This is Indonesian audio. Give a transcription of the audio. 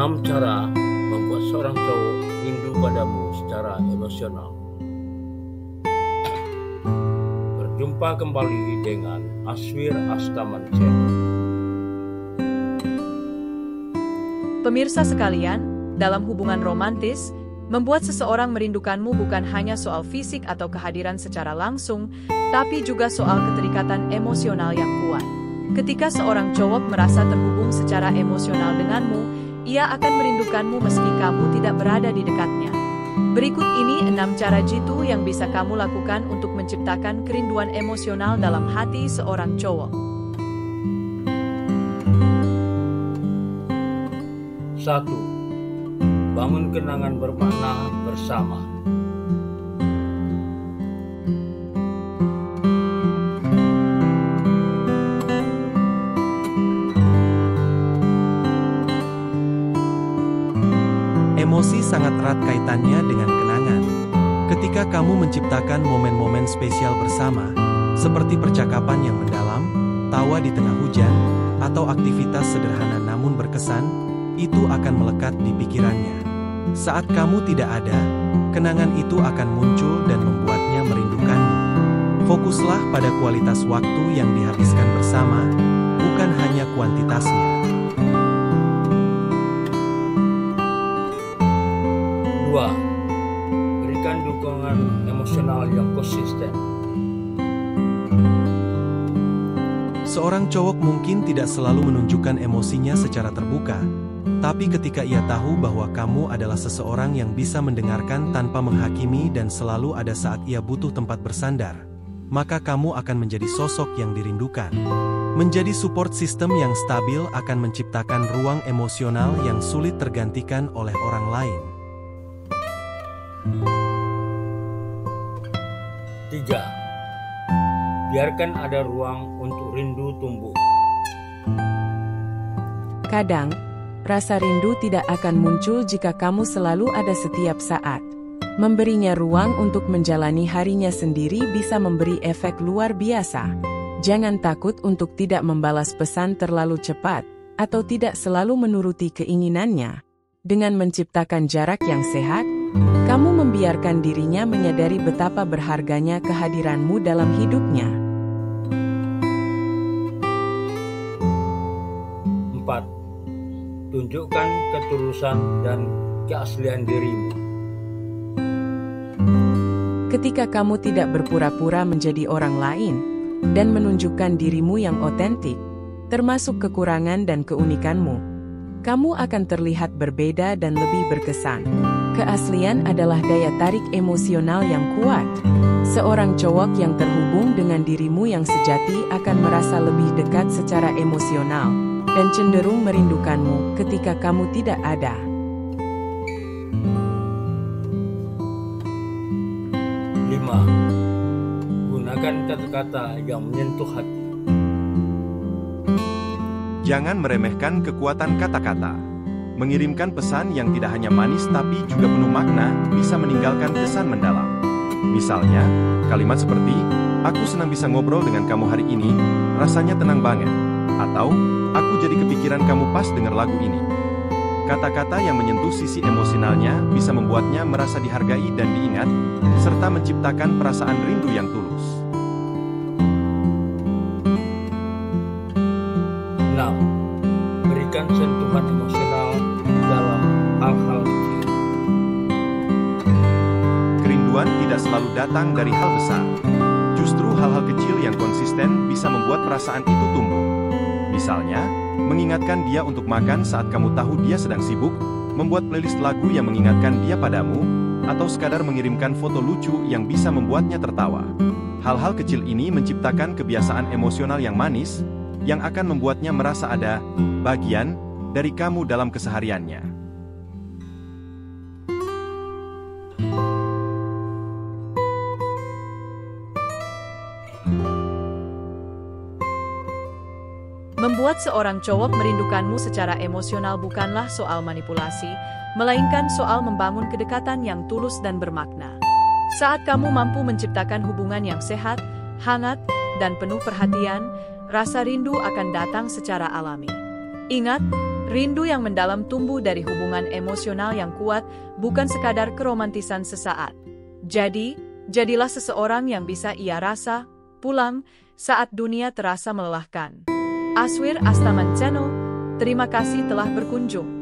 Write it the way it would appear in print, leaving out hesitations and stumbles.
6 cara membuat seorang cowok rindu padamu secara emosional. Berjumpa kembali dengan Aswir Astamansyah. Pemirsa sekalian, dalam hubungan romantis, membuat seseorang merindukanmu bukan hanya soal fisik atau kehadiran secara langsung, tapi juga soal keterikatan emosional yang kuat. Ketika seorang cowok merasa terhubung secara emosional denganmu, ia akan merindukanmu meski kamu tidak berada di dekatnya. Berikut ini 6 cara jitu yang bisa kamu lakukan untuk menciptakan kerinduan emosional dalam hati seorang cowok. 1. Bangun kenangan bermakna bersama. Emosi sangat erat kaitannya dengan kenangan. Ketika kamu menciptakan momen-momen spesial bersama, seperti percakapan yang mendalam, tawa di tengah hujan, atau aktivitas sederhana namun berkesan, itu akan melekat di pikirannya. Saat kamu tidak ada, kenangan itu akan muncul dan membuatnya merindukanmu. Fokuslah pada kualitas waktu yang dihabiskan bersama, bukan hanya kuantitasnya. 2. Berikan dukungan emosional yang konsisten. Seorang cowok mungkin tidak selalu menunjukkan emosinya secara terbuka, tapi ketika ia tahu bahwa kamu adalah seseorang yang bisa mendengarkan tanpa menghakimi dan selalu ada saat ia butuh tempat bersandar, maka kamu akan menjadi sosok yang dirindukan. Menjadi support system yang stabil akan menciptakan ruang emosional yang sulit tergantikan oleh orang lain. 3. Biarkan ada ruang untuk rindu tumbuh. Kadang, rasa rindu tidak akan muncul jika kamu selalu ada setiap saat. Memberinya ruang untuk menjalani harinya sendiri bisa memberi efek luar biasa. Jangan takut untuk tidak membalas pesan terlalu cepat, atau tidak selalu menuruti keinginannya. Dengan menciptakan jarak yang sehat, kamu membiarkan dirinya menyadari betapa berharganya kehadiranmu dalam hidupnya. 4. Tunjukkan ketulusan dan keaslian dirimu. Ketika kamu tidak berpura-pura menjadi orang lain, dan menunjukkan dirimu yang otentik, termasuk kekurangan dan keunikanmu, kamu akan terlihat berbeda dan lebih berkesan. Keaslian adalah daya tarik emosional yang kuat. Seorang cowok yang terhubung dengan dirimu yang sejati akan merasa lebih dekat secara emosional, dan cenderung merindukanmu ketika kamu tidak ada. 5. Gunakan kata-kata yang menyentuh hati. Jangan meremehkan kekuatan kata-kata. Mengirimkan pesan yang tidak hanya manis tapi juga penuh makna bisa meninggalkan kesan mendalam. Misalnya, kalimat seperti, "Aku senang bisa ngobrol dengan kamu hari ini, rasanya tenang banget." Atau, "Aku jadi kepikiran kamu pas dengar lagu ini." Kata-kata yang menyentuh sisi emosionalnya bisa membuatnya merasa dihargai dan diingat, serta menciptakan perasaan rindu yang tulus. 6. Berikan sentuhan emosional dalam hal-hal kecil. Kerinduan tidak selalu datang dari hal besar. Justru hal-hal kecil yang konsisten bisa membuat perasaan itu tumbuh. Misalnya, mengingatkan dia untuk makan saat kamu tahu dia sedang sibuk, membuat playlist lagu yang mengingatkan dia padamu, atau sekadar mengirimkan foto lucu yang bisa membuatnya tertawa. Hal-hal kecil ini menciptakan kebiasaan emosional yang manis, yang akan membuatnya merasa ada bagian dari kamu dalam kesehariannya. Membuat seorang cowok merindukanmu secara emosional bukanlah soal manipulasi, melainkan soal membangun kedekatan yang tulus dan bermakna. Saat kamu mampu menciptakan hubungan yang sehat, hangat, dan penuh perhatian, rasa rindu akan datang secara alami. Ingat, rindu yang mendalam tumbuh dari hubungan emosional yang kuat, bukan sekadar keromantisan sesaat. Jadi, jadilah seseorang yang bisa ia rasa, pulang, saat dunia terasa melelahkan. Aswir Astaman Channel, terima kasih telah berkunjung.